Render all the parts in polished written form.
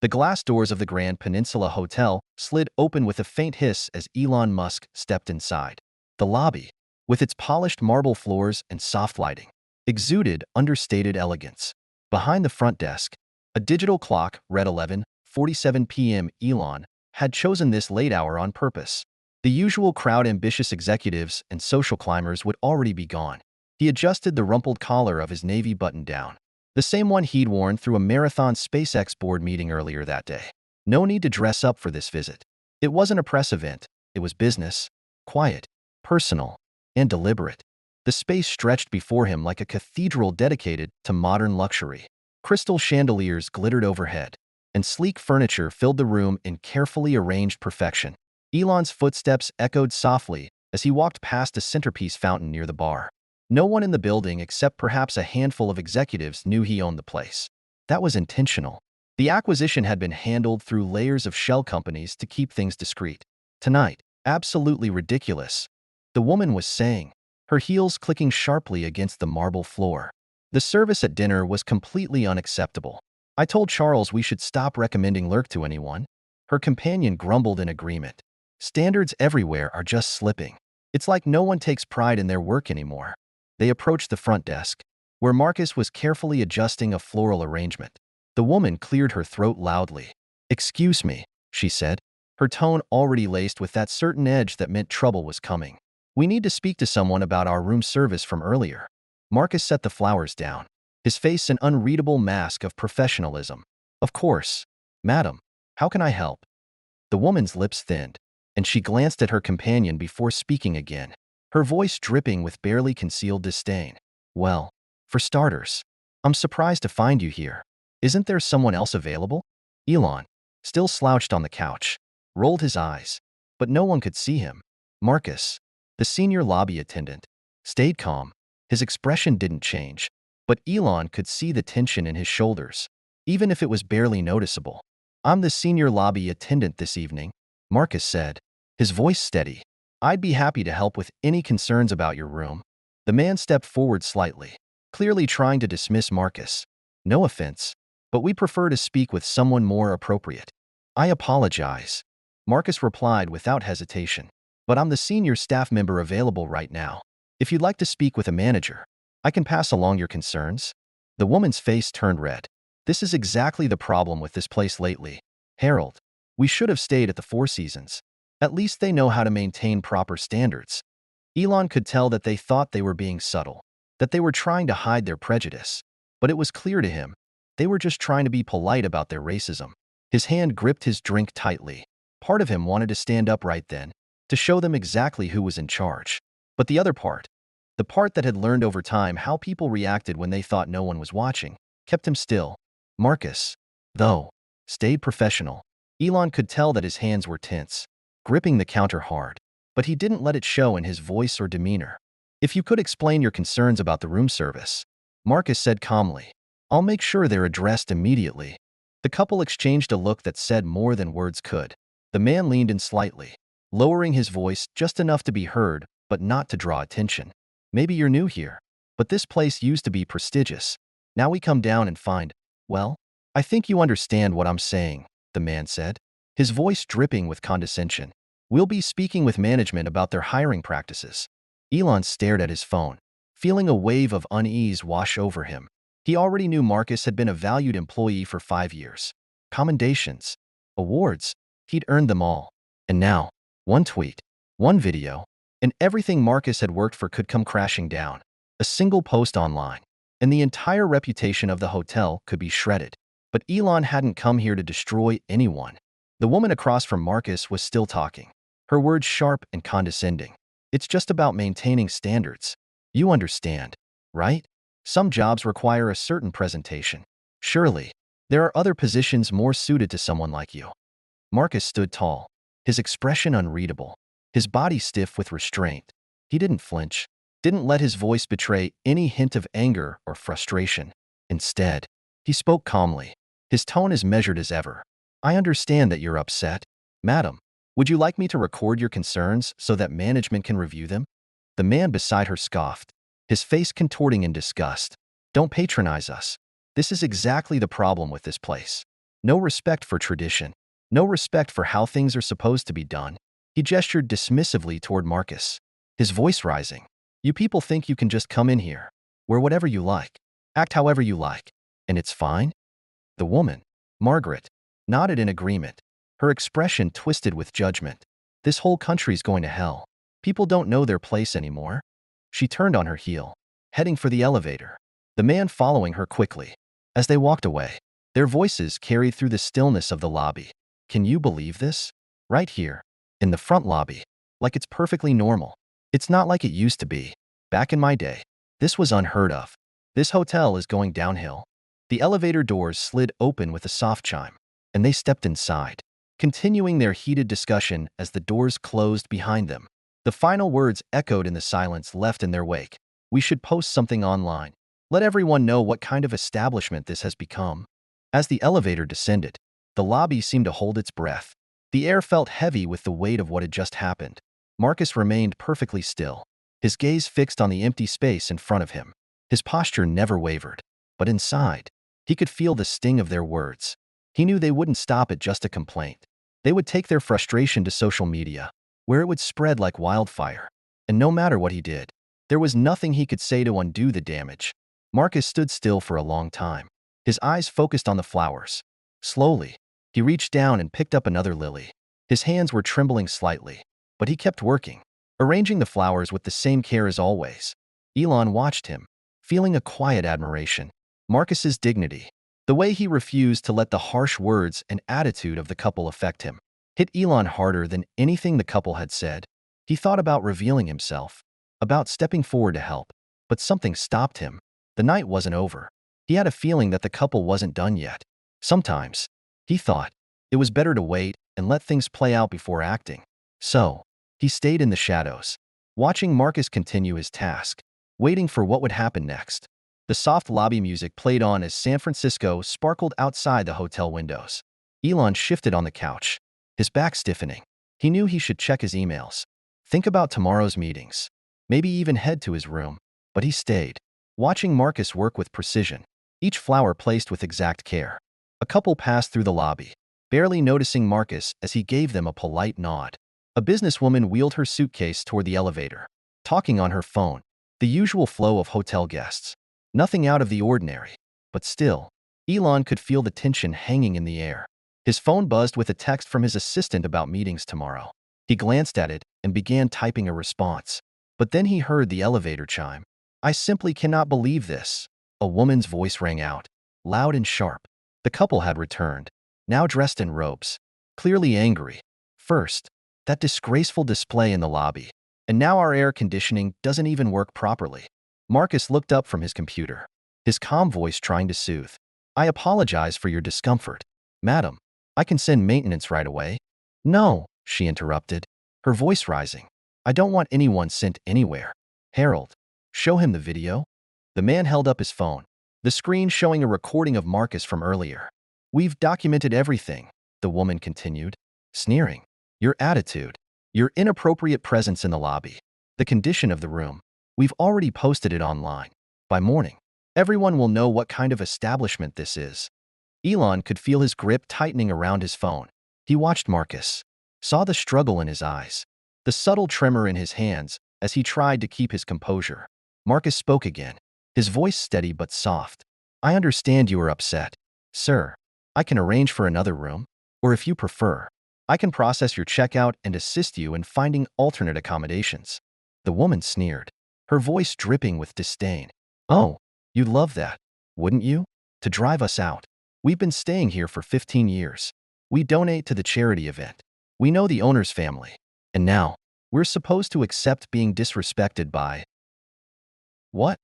The glass doors of the Grand Peninsula Hotel slid open with a faint hiss as Elon Musk stepped inside. The lobby, with its polished marble floors and soft lighting, exuded understated elegance. Behind the front desk, a digital clock read 11:47 p.m. Elon had chosen this late hour on purpose. The usual crowd, ambitious executives and social climbers, would already be gone. He adjusted the rumpled collar of his navy button-down, the same one he'd worn through a marathon SpaceX board meeting earlier that day. No need to dress up for this visit. It wasn't a press event. It was business, quiet, personal, and deliberate. The space stretched before him like a cathedral dedicated to modern luxury. Crystal chandeliers glittered overhead, and sleek furniture filled the room in carefully arranged perfection. Elon's footsteps echoed softly as he walked past a centerpiece fountain near the bar. No one in the building, except perhaps a handful of executives, knew he owned the place. That was intentional. The acquisition had been handled through layers of shell companies to keep things discreet. Tonight, absolutely ridiculous, the woman was saying, her heels clicking sharply against the marble floor. The service at dinner was completely unacceptable. I told Charles we should stop recommending Lurk to anyone. Her companion grumbled in agreement. Standards everywhere are just slipping. It's like no one takes pride in their work anymore. They approached the front desk, where Marcus was carefully adjusting a floral arrangement. The woman cleared her throat loudly. "Excuse me," she said, her tone already laced with that certain edge that meant trouble was coming. "We need to speak to someone about our room service from earlier." Marcus set the flowers down, his face an unreadable mask of professionalism. "Of course, madam. How can I help?" The woman's lips thinned, and she glanced at her companion before speaking again, her voice dripping with barely concealed disdain. "Well, for starters, I'm surprised to find you here. Isn't there someone else available?" Elon, still slouched on the couch, rolled his eyes, but no one could see him. Marcus, the senior lobby attendant, stayed calm. His expression didn't change, but Elon could see the tension in his shoulders, even if it was barely noticeable. "I'm the senior lobby attendant this evening," Marcus said, his voice steady. "I'd be happy to help with any concerns about your room." The man stepped forward slightly, clearly trying to dismiss Marcus. "No offense, but we'd prefer to speak with someone more appropriate." "I apologize," Marcus replied without hesitation, "but I'm the senior staff member available right now. If you'd like to speak with a manager, I can pass along your concerns." The woman's face turned red. "This is exactly the problem with this place lately, Harold. We should have stayed at the Four Seasons. At least they know how to maintain proper standards." Elon could tell that they thought they were being subtle, that they were trying to hide their prejudice. But it was clear to him, they were just trying to be polite about their racism. His hand gripped his drink tightly. Part of him wanted to stand up right then, to show them exactly who was in charge. But the other part, the part that had learned over time how people reacted when they thought no one was watching, kept him still. Marcus, though, stayed professional. Elon could tell that his hands were tense, gripping the counter hard, but he didn't let it show in his voice or demeanor. "If you could explain your concerns about the room service," Marcus said calmly, "I'll make sure they're addressed immediately." The couple exchanged a look that said more than words could. The man leaned in slightly, lowering his voice just enough to be heard, but not to draw attention. "Maybe you're new here, but this place used to be prestigious. Now we come down and find, well, I think you understand what I'm saying," the man said, his voice dripping with condescension. "We'll be speaking with management about their hiring practices." Elon stared at his phone, feeling a wave of unease wash over him. He already knew Marcus had been a valued employee for 5 years. Commendations, awards, he'd earned them all. And now, one tweet, one video, and everything Marcus had worked for could come crashing down. A single post online, and the entire reputation of the hotel could be shredded. But Elon hadn't come here to destroy anyone. The woman across from Marcus was still talking, her words sharp and condescending. "It's just about maintaining standards. You understand, right? Some jobs require a certain presentation. Surely, there are other positions more suited to someone like you." Marcus stood tall, his expression unreadable, his body stiff with restraint. He didn't flinch, didn't let his voice betray any hint of anger or frustration. Instead, he spoke calmly, his tone as measured as ever. "I understand that you're upset. Madam, would you like me to record your concerns so that management can review them?" The man beside her scoffed, his face contorting in disgust. "Don't patronize us. This is exactly the problem with this place. No respect for tradition. No respect for how things are supposed to be done. He gestured dismissively toward Marcus, his voice rising. You people think you can just come in here, wear whatever you like, act however you like, and it's fine? The woman, Margaret, nodded in agreement, her expression twisted with judgment. This whole country's going to hell. People don't know their place anymore. She turned on her heel, heading for the elevator, the man following her quickly. As they walked away, their voices carried through the stillness of the lobby. Can you believe this? Right here, in the front lobby, like it's perfectly normal. It's not like it used to be. Back in my day, this was unheard of. This hotel is going downhill. The elevator doors slid open with a soft chime, and they stepped inside, continuing their heated discussion as the doors closed behind them. The final words echoed in the silence left in their wake. We should post something online. Let everyone know what kind of establishment this has become. As the elevator descended, the lobby seemed to hold its breath. The air felt heavy with the weight of what had just happened. Marcus remained perfectly still, his gaze fixed on the empty space in front of him. His posture never wavered, but inside, he could feel the sting of their words. He knew they wouldn't stop at just a complaint. They would take their frustration to social media, where it would spread like wildfire. And no matter what he did, there was nothing he could say to undo the damage. Marcus stood still for a long time, his eyes focused on the flowers. Slowly, he reached down and picked up another lily. His hands were trembling slightly, but he kept working, arranging the flowers with the same care as always. Elon watched him, feeling a quiet admiration. Marcus's dignity, the way he refused to let the harsh words and attitude of the couple affect him, hit Elon harder than anything the couple had said. He thought about revealing himself, about stepping forward to help, but something stopped him. The night wasn't over. He had a feeling that the couple wasn't done yet. Sometimes, he thought, it was better to wait and let things play out before acting. So, he stayed in the shadows, watching Marcus continue his task, waiting for what would happen next. The soft lobby music played on as San Francisco sparkled outside the hotel windows. Elon shifted on the couch, his back stiffening. He knew he should check his emails, think about tomorrow's meetings, maybe even head to his room. But he stayed, watching Marcus work with precision, each flower placed with exact care. A couple passed through the lobby, barely noticing Marcus as he gave them a polite nod. A businesswoman wheeled her suitcase toward the elevator, talking on her phone, the usual flow of hotel guests. Nothing out of the ordinary, but still, Elon could feel the tension hanging in the air. His phone buzzed with a text from his assistant about meetings tomorrow. He glanced at it and began typing a response. But then he heard the elevator chime. I simply cannot believe this. A woman's voice rang out, loud and sharp. The couple had returned, now dressed in robes, clearly angry. First, that disgraceful display in the lobby, and now our air conditioning doesn't even work properly. Marcus looked up from his computer, his calm voice trying to soothe. I apologize for your discomfort. Madam, I can send maintenance right away. No, she interrupted, her voice rising. I don't want anyone sent anywhere. Harold, show him the video. The man held up his phone, the screen showing a recording of Marcus from earlier. We've documented everything, the woman continued, sneering. Your attitude, your inappropriate presence in the lobby, the condition of the room. We've already posted it online. By morning, everyone will know what kind of establishment this is. Elon could feel his grip tightening around his phone. He watched Marcus, saw the struggle in his eyes, the subtle tremor in his hands as he tried to keep his composure. Marcus spoke again, his voice steady but soft. I understand you are upset. Sir, I can arrange for another room, or if you prefer, I can process your checkout and assist you in finding alternate accommodations. The woman sneered, her voice dripping with disdain. Oh, you'd love that, wouldn't you? To drive us out. We've been staying here for 15 years. We donate to the charity event. We know the owner's family. And now, we're supposed to accept being disrespected by… What?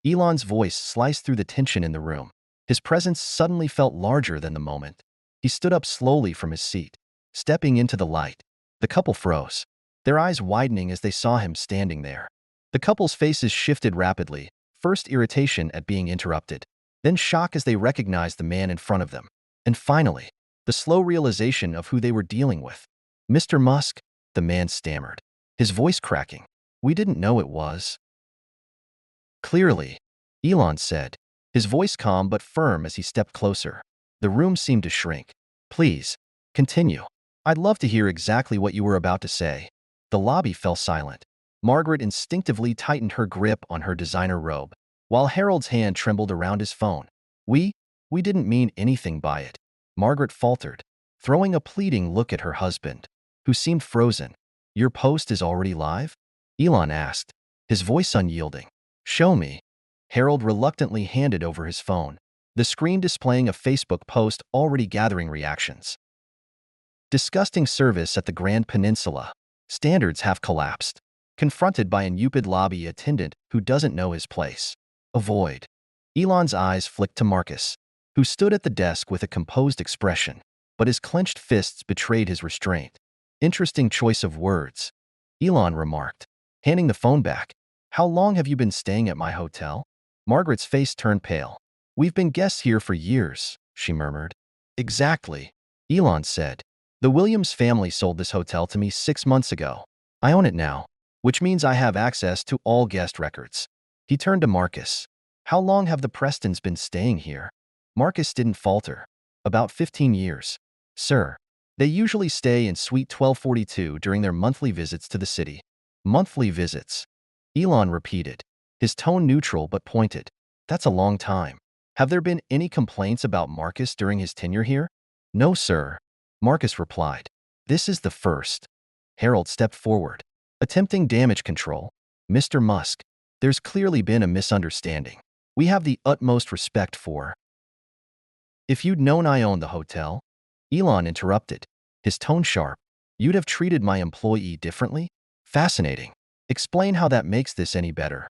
Elon's voice sliced through the tension in the room. His presence suddenly felt larger than the moment. He stood up slowly from his seat, stepping into the light. The couple froze, their eyes widening as they saw him standing there. The couple's faces shifted rapidly, first irritation at being interrupted, then shock as they recognized the man in front of them, and finally, the slow realization of who they were dealing with. Mr. Musk, the man stammered, his voice cracking. We didn't know it was. Clearly, Elon said, his voice calm but firm as he stepped closer. The room seemed to shrink. Please, continue. I'd love to hear exactly what you were about to say. The lobby fell silent. Margaret instinctively tightened her grip on her designer robe, while Harold's hand trembled around his phone. We didn't mean anything by it. Margaret faltered, throwing a pleading look at her husband, who seemed frozen. Your post is already live? Elon asked, his voice unyielding. Show me. Harold reluctantly handed over his phone, the screen displaying a Facebook post already gathering reactions. Disgusting service at the Grand Peninsula. Standards have collapsed. Confronted by an Upid lobby attendant who doesn't know his place. Avoid. Elon's eyes flicked to Marcus, who stood at the desk with a composed expression, but his clenched fists betrayed his restraint. Interesting choice of words, Elon remarked, handing the phone back. How long have you been staying at my hotel? Margaret's face turned pale. We've been guests here for years, she murmured. Exactly, Elon said. The Williams family sold this hotel to me 6 months ago. I own it now, which means I have access to all guest records. He turned to Marcus. How long have the Prestons been staying here? Marcus didn't falter. About 15 years. Sir, they usually stay in Suite 1242 during their monthly visits to the city. Monthly visits, Elon repeated, his tone neutral but pointed. That's a long time. Have there been any complaints about Marcus during his tenure here? No, sir, Marcus replied. This is the first. Harold stepped forward, attempting damage control. Mr. Musk, there's clearly been a misunderstanding. We have the utmost respect for. If you'd known I owned the hotel, Elon interrupted, his tone sharp, you'd have treated my employee differently? Fascinating. Explain how that makes this any better.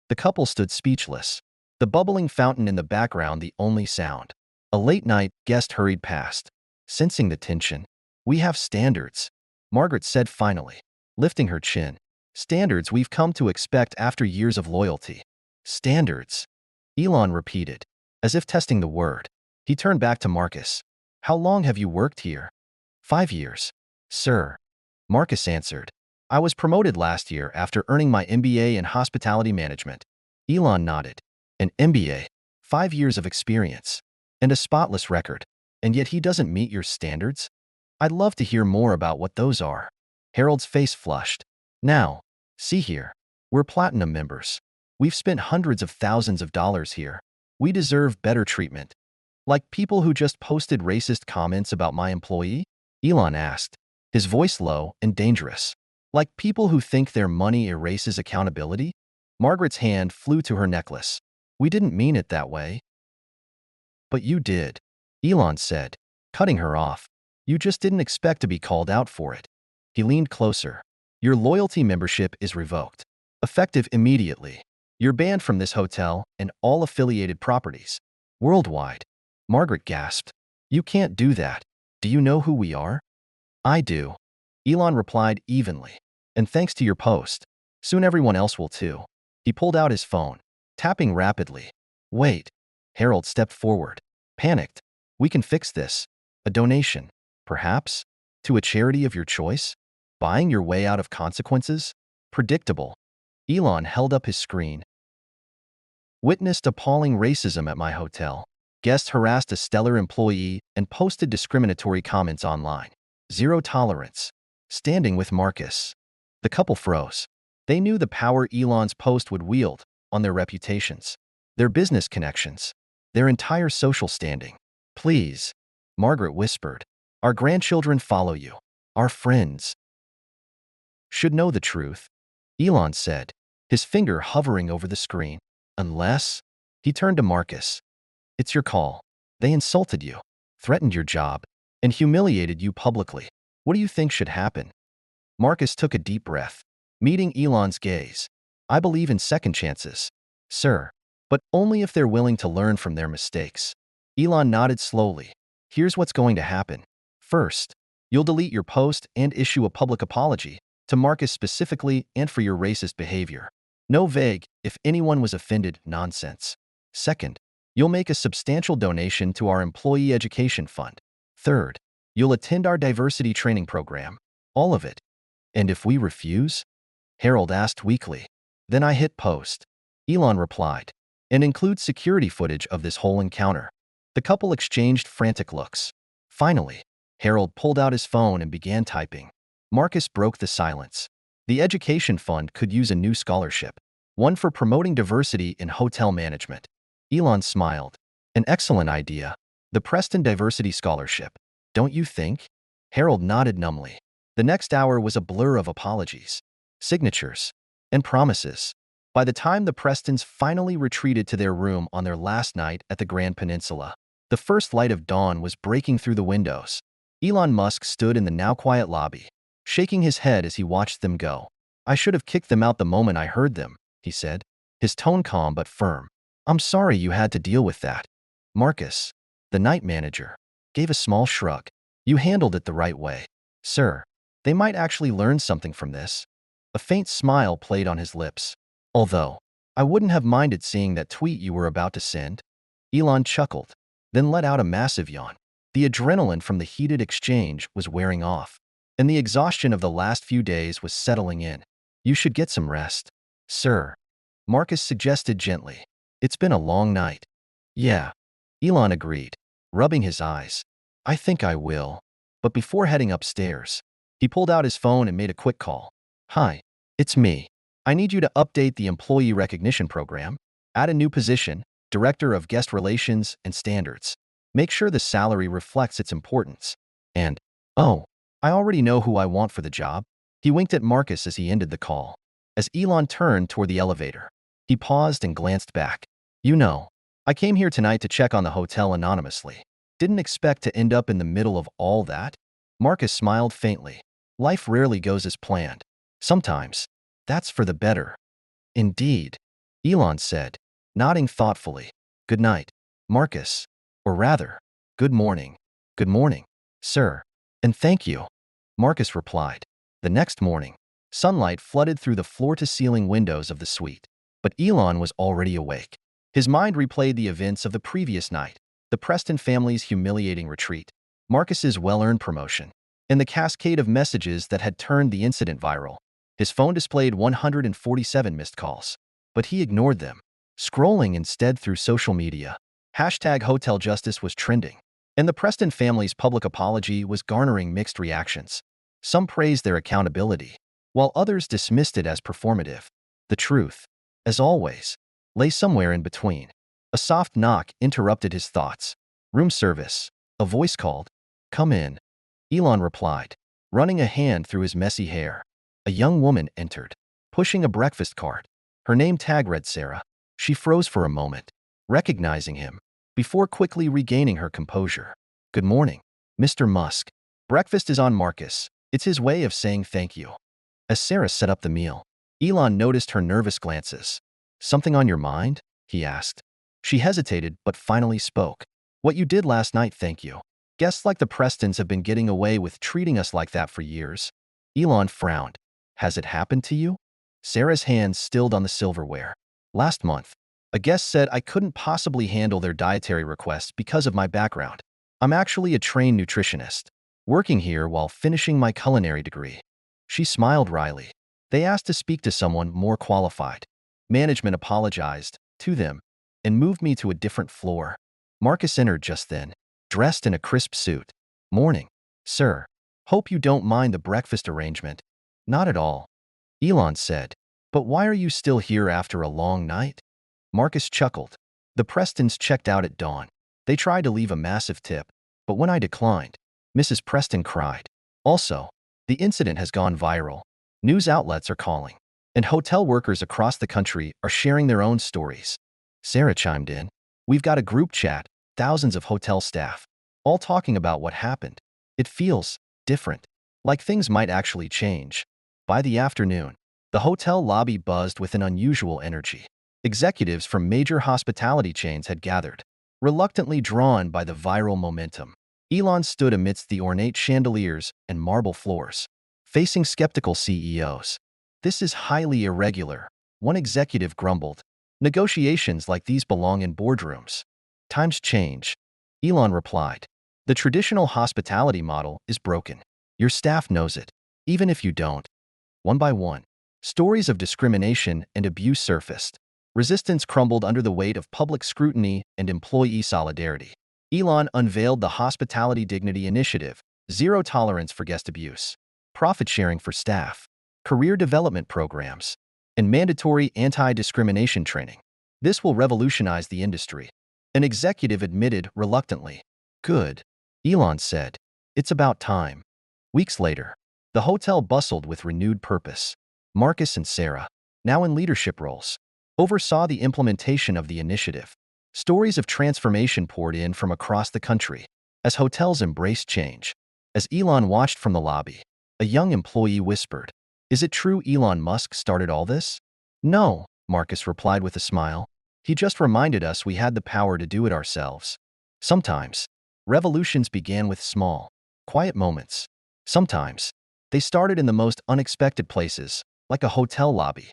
The couple stood speechless, the bubbling fountain in the background the only sound. A late-night guest hurried past, sensing the tension. We have standards, Margaret said finally, lifting her chin. Standards we've come to expect after years of loyalty. Standards, Elon repeated, as if testing the word. He turned back to Marcus. How long have you worked here? 5 years, sir, Marcus answered. I was promoted last year after earning my MBA in hospitality management. Elon nodded. An MBA, 5 years of experience, and a spotless record, and yet he doesn't meet your standards? I'd love to hear more about what those are. Harold's face flushed. Now, see here, we're platinum members. We've spent hundreds of thousands of dollars here. We deserve better treatment. Like people who just posted racist comments about my employee? Elon asked, his voice low and dangerous. Like people who think their money erases accountability? Margaret's hand flew to her necklace. We didn't mean it that way. But you did, Elon said, cutting her off. You just didn't expect to be called out for it. He leaned closer. Your loyalty membership is revoked. Effective immediately. You're banned from this hotel and all affiliated properties. Worldwide. Margaret gasped. You can't do that. Do you know who we are? I do. Elon replied evenly. And thanks to your post. Soon everyone else will too. He pulled out his phone, tapping rapidly. Wait. Harold stepped forward, panicked. We can fix this. A donation, perhaps? To a charity of your choice? Buying your way out of consequences? Predictable. Elon held up his screen. Witnessed appalling racism at my hotel. Guest harassed a stellar employee and posted discriminatory comments online. Zero tolerance. Standing with Marcus. The couple froze. They knew the power Elon's post would wield on their reputations, their business connections, their entire social standing. Please, Margaret whispered. Our grandchildren follow you. Our friends should know the truth, Elon said, his finger hovering over the screen. Unless, he turned to Marcus. It's your call. They insulted you, threatened your job, and humiliated you publicly. What do you think should happen? Marcus took a deep breath, meeting Elon's gaze. I believe in second chances, sir, but only if they're willing to learn from their mistakes. Elon nodded slowly. Here's what's going to happen. First, you'll delete your post and issue a public apology to Marcus specifically and for your racist behavior. No vague, if anyone was offended, nonsense. Second, you'll make a substantial donation to our employee education fund. Third, you'll attend our diversity training program. All of it. And if we refuse? Harold asked weakly. Then I hit post. Elon replied. And include security footage of this whole encounter. The couple exchanged frantic looks. Finally, Harold pulled out his phone and began typing. Marcus broke the silence. The education fund could use a new scholarship, one for promoting diversity in hotel management. Elon smiled. An excellent idea. The Preston Diversity Scholarship. Don't you think? Harold nodded numbly. The next hour was a blur of apologies, signatures, and promises. By the time the Prestons finally retreated to their room on their last night at the Grand Peninsula, the first light of dawn was breaking through the windows. Elon Musk stood in the now quiet lobby, shaking his head as he watched them go. I should have kicked them out the moment I heard them, he said, his tone calm but firm. I'm sorry you had to deal with that. Marcus, the night manager, gave a small shrug. You handled it the right way. Sir, they might actually learn something from this. A faint smile played on his lips. Although, I wouldn't have minded seeing that tweet you were about to send. Elon chuckled, then let out a massive yawn. The adrenaline from the heated exchange was wearing off, and the exhaustion of the last few days was settling in. You should get some rest. Sir, Marcus suggested gently. It's been a long night. Yeah, Elon agreed, rubbing his eyes. I think I will. But before heading upstairs, he pulled out his phone and made a quick call. Hi, it's me. I need you to update the employee recognition program, add a new position, Director of Guest Relations and Standards. Make sure the salary reflects its importance. And, oh, I already know who I want for the job. He winked at Marcus as he ended the call. As Elon turned toward the elevator, he paused and glanced back. You know, I came here tonight to check on the hotel anonymously. Didn't expect to end up in the middle of all that. Marcus smiled faintly. Life rarely goes as planned. Sometimes, that's for the better. Indeed, Elon said, nodding thoughtfully. Good night, Marcus. Or rather, good morning. Good morning, sir. And thank you, Marcus replied. The next morning, sunlight flooded through the floor-to-ceiling windows of the suite. But Elon was already awake. His mind replayed the events of the previous night, the Preston family's humiliating retreat, Marcus's well-earned promotion, and the cascade of messages that had turned the incident viral. His phone displayed 147 missed calls, but he ignored them, scrolling instead through social media. #HotelJustice was trending, and the Preston family's public apology was garnering mixed reactions. Some praised their accountability, while others dismissed it as performative. The truth, as always, lay somewhere in between. A soft knock interrupted his thoughts. Room service. A voice called. Come in. Elon replied, running a hand through his messy hair. A young woman entered, pushing a breakfast cart. Her name tag read Sarah. She froze for a moment, recognizing him, before quickly regaining her composure. Good morning, Mr. Musk. Breakfast is on Marcus. It's his way of saying thank you. As Sarah set up the meal, Elon noticed her nervous glances. Something on your mind? He asked. She hesitated but finally spoke. What you did last night, thank you. Guests like the Prestons have been getting away with treating us like that for years. Elon frowned. Has it happened to you? Sarah's hands stilled on the silverware. Last month, a guest said I couldn't possibly handle their dietary requests because of my background. I'm actually a trained nutritionist, working here while finishing my culinary degree. She smiled wryly. They asked to speak to someone more qualified. Management apologized to them and moved me to a different floor. Marcus entered just then, dressed in a crisp suit. Morning, sir. Hope you don't mind the breakfast arrangement. Not at all, Elon said. But why are you still here after a long night? Marcus chuckled. The Prestons checked out at dawn. They tried to leave a massive tip, but when I declined, Mrs. Preston cried. Also, the incident has gone viral. News outlets are calling, and hotel workers across the country are sharing their own stories. Sarah chimed in. We've got a group chat, thousands of hotel staff, all talking about what happened. It feels different, like things might actually change. By the afternoon, the hotel lobby buzzed with an unusual energy. Executives from major hospitality chains had gathered, reluctantly drawn by the viral momentum. Elon stood amidst the ornate chandeliers and marble floors, facing skeptical CEOs. This is highly irregular, one executive grumbled. Negotiations like these belong in boardrooms. Times change, Elon replied. The traditional hospitality model is broken. Your staff knows it, even if you don't. One by one, stories of discrimination and abuse surfaced. Resistance crumbled under the weight of public scrutiny and employee solidarity. Elon unveiled the Hospitality Dignity Initiative, zero tolerance for guest abuse, profit sharing for staff, career development programs, and mandatory anti-discrimination training. This will revolutionize the industry. An executive admitted reluctantly. Good, Elon said. It's about time. Weeks later, the hotel bustled with renewed purpose. Marcus and Sarah, now in leadership roles, oversaw the implementation of the initiative. Stories of transformation poured in from across the country as hotels embraced change. As Elon watched from the lobby, a young employee whispered, "Is it true Elon Musk started all this?" "No," Marcus replied with a smile. "He just reminded us we had the power to do it ourselves." Sometimes, revolutions began with small, quiet moments. Sometimes, they started in the most unexpected places, like a hotel lobby.